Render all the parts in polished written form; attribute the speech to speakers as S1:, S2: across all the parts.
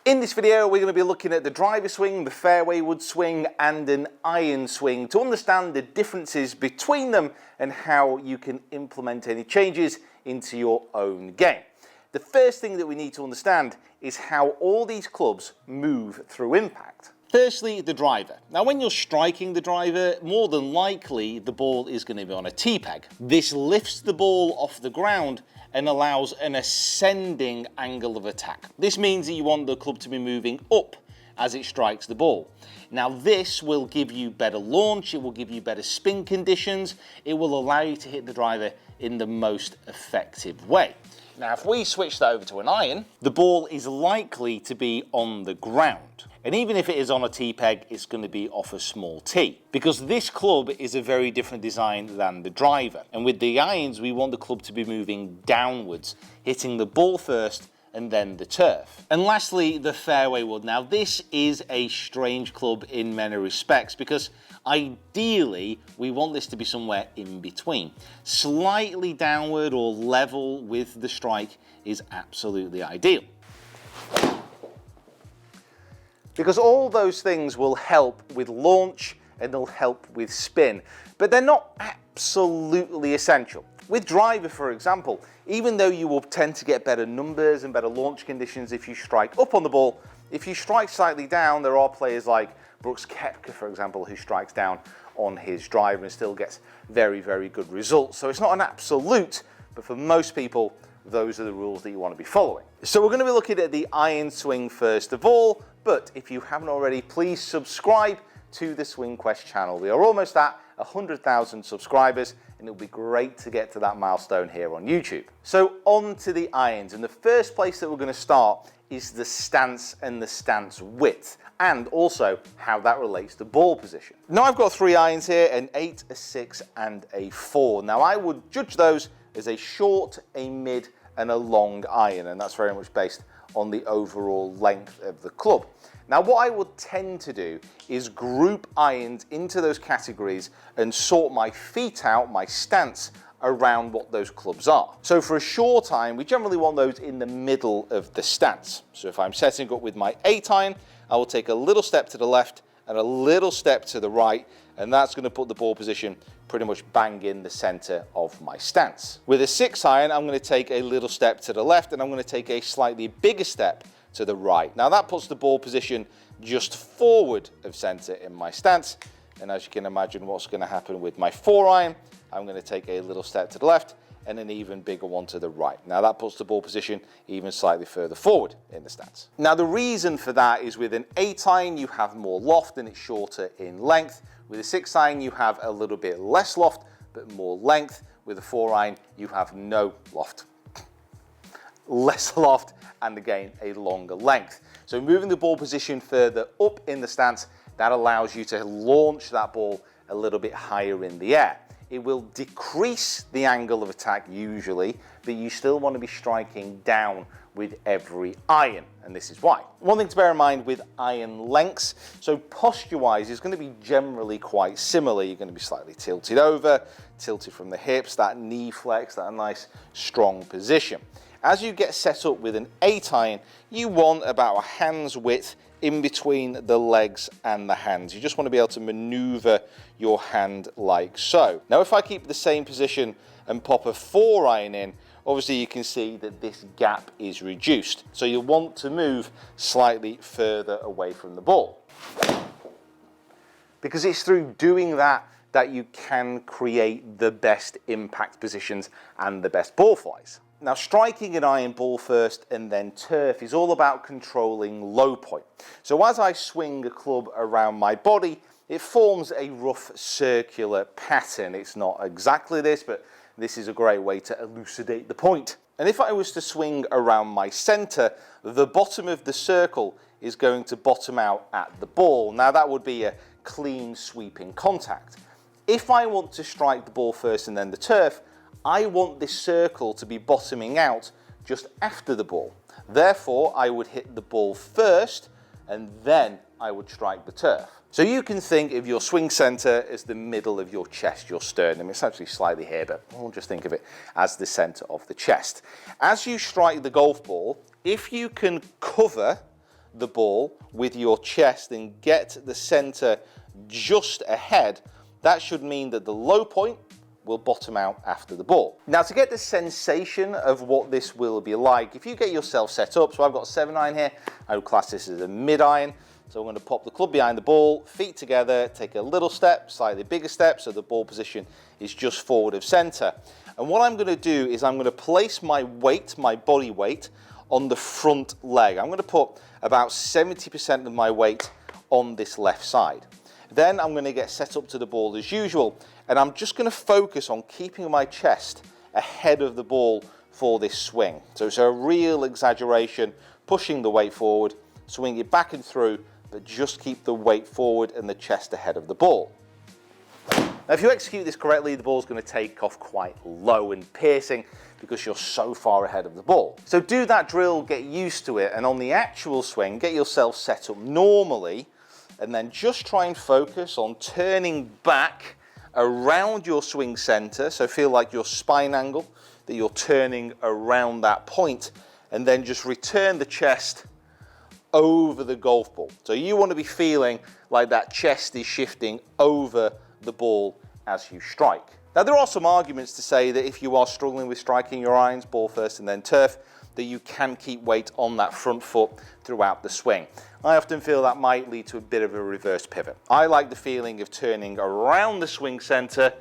S1: In this video, we're going to be looking at the driver swing, the fairway wood swing, and an iron swing to understand the differences between them and how you can implement any changes into your own game. The first thing that we need to understand is how all these clubs move through impact. Firstly, the driver. Now, when you're striking the driver, more than likely the ball is going to be on a tee peg. This lifts the ball off the ground and allows an ascending angle of attack. This means that you want the club to be moving up as it strikes the ball. Now, this will give you better launch, it will give you better spin conditions, it will allow you to hit the driver in the most effective way. Now, if we switch that over to an iron, the ball is likely to be on the ground. And even if it is on a tee peg, it's going to be off a small tee. Because this club is a very different design than the driver. And with the irons, we want the club to be moving downwards, hitting the ball first and then the turf. And lastly, the fairway wood. Now, this is a strange club in many respects because ideally, we want this to be somewhere in between. Slightly downward or level with the strike is absolutely ideal. Because all those things will help with launch and they'll help with spin, but they're not absolutely essential. With driver, for example, even though you will tend to get better numbers and better launch conditions if you strike up on the ball, if you strike slightly down, there are players like Brooks Koepka, for example, who strikes down on his driver and still gets very, very good results. So it's not an absolute, but for most people, those are the rules that you want to be following. So we're going to be looking at the iron swing first of all, but if you haven't already, please subscribe to the Swing Quest channel. We are almost at 100,000 subscribers and it'll be great to get to that milestone here on YouTube. So on to the irons, and the first place that we're going to start is the stance and the stance width, and also how that relates to ball position. Now I've got 3 irons here, an 8, a 6 and a 4. Now I would judge those as a short, a mid and a long iron, and that's very much based on the overall length of the club. Now what I would tend to do is group irons into those categories and sort my feet out, my stance, around what those clubs are. So for a short iron, we generally want those in the middle of the stance. So if I'm setting up with my 8 iron, I will take a little step to the left and a little step to the right, and that's going to put the ball position pretty much bang in the center of my stance. With a 6 iron, I'm going to take a little step to the left and I'm going to take a slightly bigger step to the right. Now that puts the ball position just forward of center in my stance. And as you can imagine, what's going to happen with my 4 iron, I'm going to take a little step to the left and an even bigger one to the right. Now that puts the ball position even slightly further forward in the stance. Now the reason for that is with an 8 iron, you have more loft and it's shorter in length. With a 6 iron, you have a little bit less loft, but more length. With a 4 iron, you have no loft. Less loft and again, a longer length. So moving the ball position further up in the stance, that allows you to launch that ball a little bit higher in the air. It will decrease the angle of attack usually, but you still want to be striking down with every iron, and this is why. One thing to bear in mind with iron lengths, so posture-wise, is going to be generally quite similar. You're going to be slightly tilted over, tilted from the hips, that knee flex, that nice strong position. As you get set up with an 8 iron, you want about a hand's width in between the legs and the hands. You just want to be able to maneuver your hand like so. Now, if I keep the same position and pop a 4 iron in, obviously you can see that this gap is reduced. So you want to move slightly further away from the ball. Because it's through doing that that you can create the best impact positions and the best ball flies. Now, striking an iron ball first and then turf is all about controlling low point. So as I swing a club around my body, it forms a rough circular pattern. It's not exactly this, but this is a great way to elucidate the point. And if I was to swing around my center, the bottom of the circle is going to bottom out at the ball. Now that would be a clean sweeping contact. If I want to strike the ball first and then the turf, I want this circle to be bottoming out just after the ball. Therefore, I would hit the ball first and then I would strike the turf. So you can think of your swing center as the middle of your chest, your sternum. It's actually slightly here, but we'll just think of it as the center of the chest. As you strike the golf ball, if you can cover the ball with your chest and get the center just ahead, that should mean that the low point will bottom out after the ball. Now, to get the sensation of what this will be like, if you get yourself set up, so I've got a 7-iron here, I would class this as a mid-iron. So I'm going to pop the club behind the ball, feet together, take a little step, slightly bigger step, so the ball position is just forward of center. And what I'm going to do is I'm going to place my weight, my body weight, on the front leg. I'm going to put about 70% of my weight on this left side. Then I'm going to get set up to the ball as usual, and I'm just going to focus on keeping my chest ahead of the ball for this swing. So it's a real exaggeration, pushing the weight forward, swing it back and through, but just keep the weight forward and the chest ahead of the ball. Now, if you execute this correctly, the ball's going to take off quite low and piercing because you're so far ahead of the ball. So do that drill, get used to it, and on the actual swing, get yourself set up normally, and then just try and focus on turning back around your swing center, so feel like your spine angle, that you're turning around that point, and then just return the chest over the golf ball. So you want to be feeling like that chest is shifting over the ball as you strike. Now, there are some arguments to say that if you are struggling with striking your irons, ball first and then turf, that you can keep weight on that front foot throughout the swing. I often feel that might lead to a bit of a reverse pivot. I like the feeling of turning around the swing center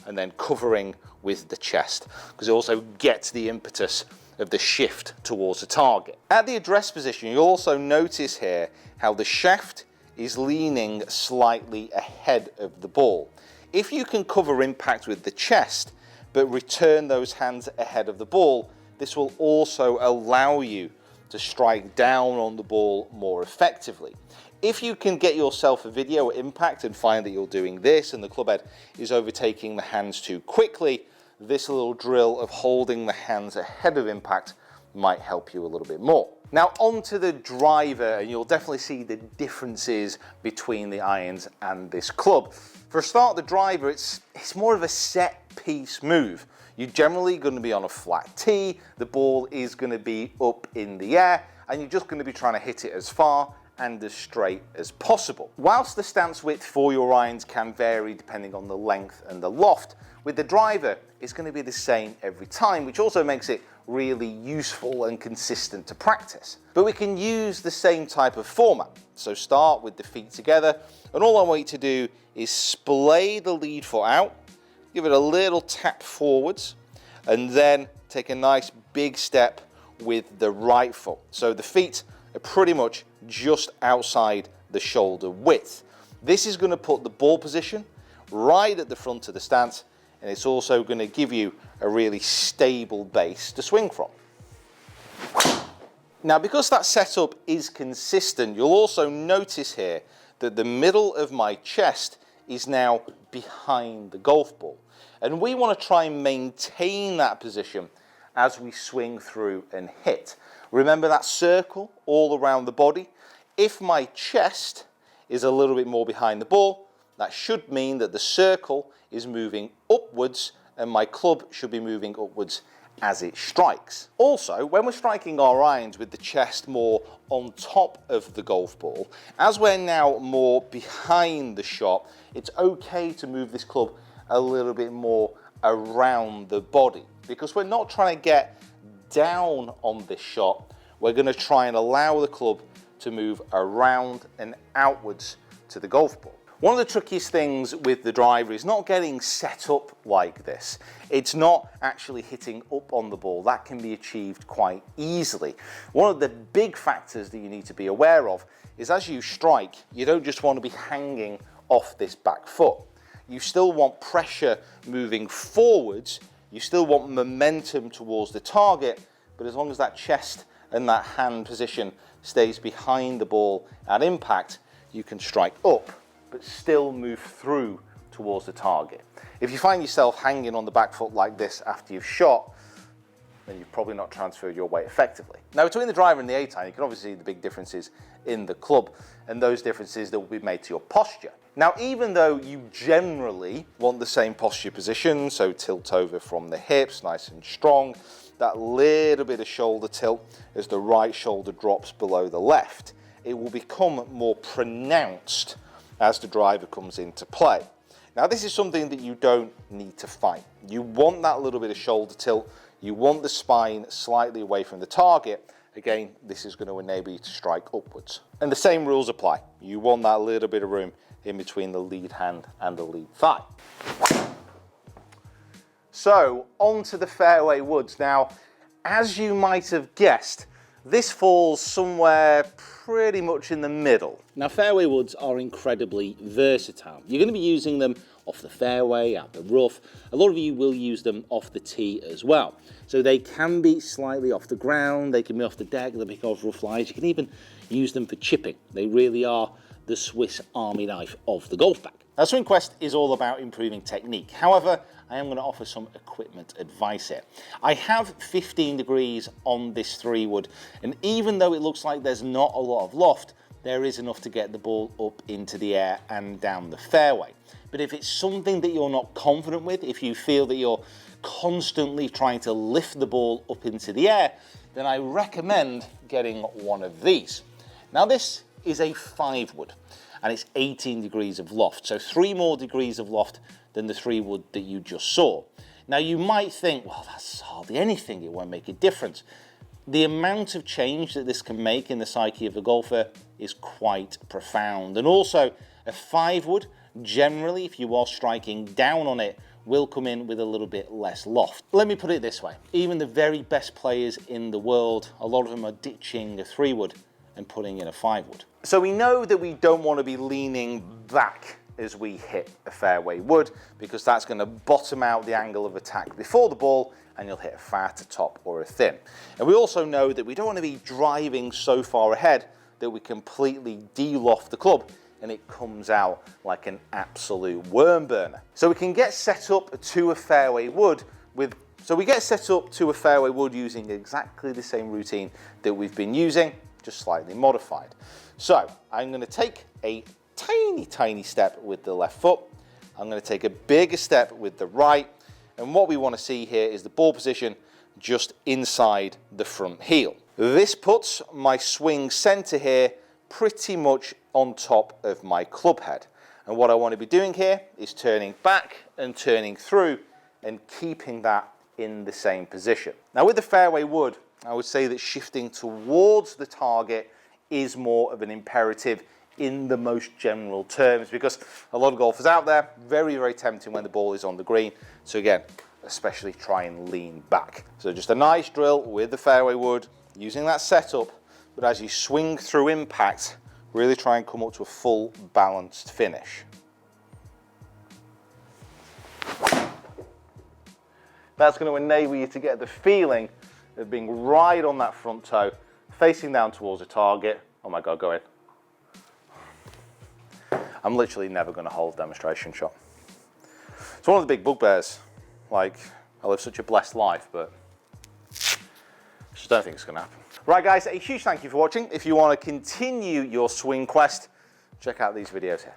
S1: and then covering with the chest, because it also gets the impetus of the shift towards the target. At the address position, you'll also notice here how the shaft is leaning slightly ahead of the ball. If you can cover impact with the chest, but return those hands ahead of the ball, this will also allow you to strike down on the ball more effectively. If you can get yourself a video at impact and find that you're doing this and the club head is overtaking the hands too quickly, this little drill of holding the hands ahead of impact might help you a little bit more. Now, onto the driver, and you'll definitely see the differences between the irons and this club. For a start, the driver, it's more of a set piece move. You're generally going to be on a flat tee, the ball is going to be up in the air, and you're just going to be trying to hit it as far and as straight as possible. Whilst the stance width for your irons can vary depending on the length and the loft, with the driver, it's going to be the same every time, which also makes it really useful and consistent to practice. But we can use the same type of format. So start with the feet together, and all I want you to do is splay the lead foot out, give it a little tap forwards, and then take a nice big step with the right foot. So the feet are pretty much just outside the shoulder width. This is going to put the ball position right at the front of the stance, and it's also going to give you a really stable base to swing from. Now, because that setup is consistent, you'll also notice here that the middle of my chest is now behind the golf ball. And we want to try and maintain that position as we swing through and hit. Remember that circle all around the body? If my chest is a little bit more behind the ball, that should mean that the circle is moving upwards and my club should be moving upwards as it strikes. Also, when we're striking our irons with the chest more on top of the golf ball, as we're now more behind the shot, it's okay to move this club a little bit more around the body, because we're not trying to get down on this shot. We're going to try and allow the club to move around and outwards to the golf ball. One of the trickiest things with the driver is not getting set up like this. It's not actually hitting up on the ball. That can be achieved quite easily. One of the big factors that you need to be aware of is as you strike, you don't just want to be hanging off this back foot. You still want pressure moving forwards. You still want momentum towards the target, but as long as that chest and that hand position stays behind the ball at impact, you can strike up, but still move through towards the target. If you find yourself hanging on the back foot like this after you've shot, then you've probably not transferred your weight effectively. Now, between the driver and the 8-iron, you can obviously see the big differences in the club, and those differences that will be made to your posture. Now, even though you generally want the same posture position, so tilt over from the hips, nice and strong, that little bit of shoulder tilt as the right shoulder drops below the left. it will become more pronounced as the driver comes into play. Now this is something that you don't need to fight. You want that little bit of shoulder tilt, you want the spine slightly away from the target. Again, this is going to enable you to strike upwards. And the same rules apply. You want that little bit of room in between the lead hand and the lead thigh. So, onto the fairway woods. Now, as you might have guessed, this falls somewhere pretty much in the middle. Now, fairway woods are incredibly versatile. You're going to be using them off the fairway, out the rough. A lot of you will use them off the tee as well. So they can be slightly off the ground, they can be off the deck, they'll be off rough lies. You can even use them for chipping. They really are the Swiss Army knife of the golf bag. Now, Swing Quest is all about improving technique. However, I am going to offer some equipment advice here. I have 15 degrees on this 3-wood, and even though it looks like there's not a lot of loft, there is enough to get the ball up into the air and down the fairway. But if it's something that you're not confident with, if you feel that you're constantly trying to lift the ball up into the air, then I recommend getting one of these. Now, this is a 5-wood, and it's 18 degrees of loft, so 3 more degrees of loft than the 3-wood that you just saw. Now, you might think, well, that's hardly anything, it won't make a difference. The amount of change that this can make in the psyche of a golfer is quite profound. And also, a 5-wood, generally, if you are striking down on it, will come in with a little bit less loft. Let me put it this way, even the very best players in the world, a lot of them are ditching a 3-wood and putting in a 5-wood. So we know that we don't want to be leaning back as we hit a fairway wood, because that's going to bottom out the angle of attack before the ball and you'll hit a fat, a top or a thin. And we also know that we don't want to be driving so far ahead that we completely de-loft the club and it comes out like an absolute worm burner. So we can get set up to a fairway wood using exactly the same routine that we've been using, just slightly modified. So I'm going to take a tiny step with the left foot. I'm going to take a bigger step with the right. And what we want to see here is the ball position just inside the front heel. This puts my swing center here pretty much on top of my club head. And what I want to be doing here is turning back and turning through and keeping that in the same position. Now, with the fairway wood, I would say that shifting towards the target is more of an imperative in the most general terms, because a lot of golfers out there, very tempting when the ball is on the green. So again, especially try and lean back. So just a nice drill with the fairway wood, using that setup, but as you swing through impact, really try and come up to a full balanced finish. That's going to enable you to get the feeling of being right on that front toe, facing down towards the target. Oh my God, go in. I'm literally never going to hold a demonstration shot. It's one of the big bugbears. Like, I live such a blessed life, but I just don't think it's going to happen. Right, guys, a huge thank you for watching. If you want to continue your swing quest, check out these videos here.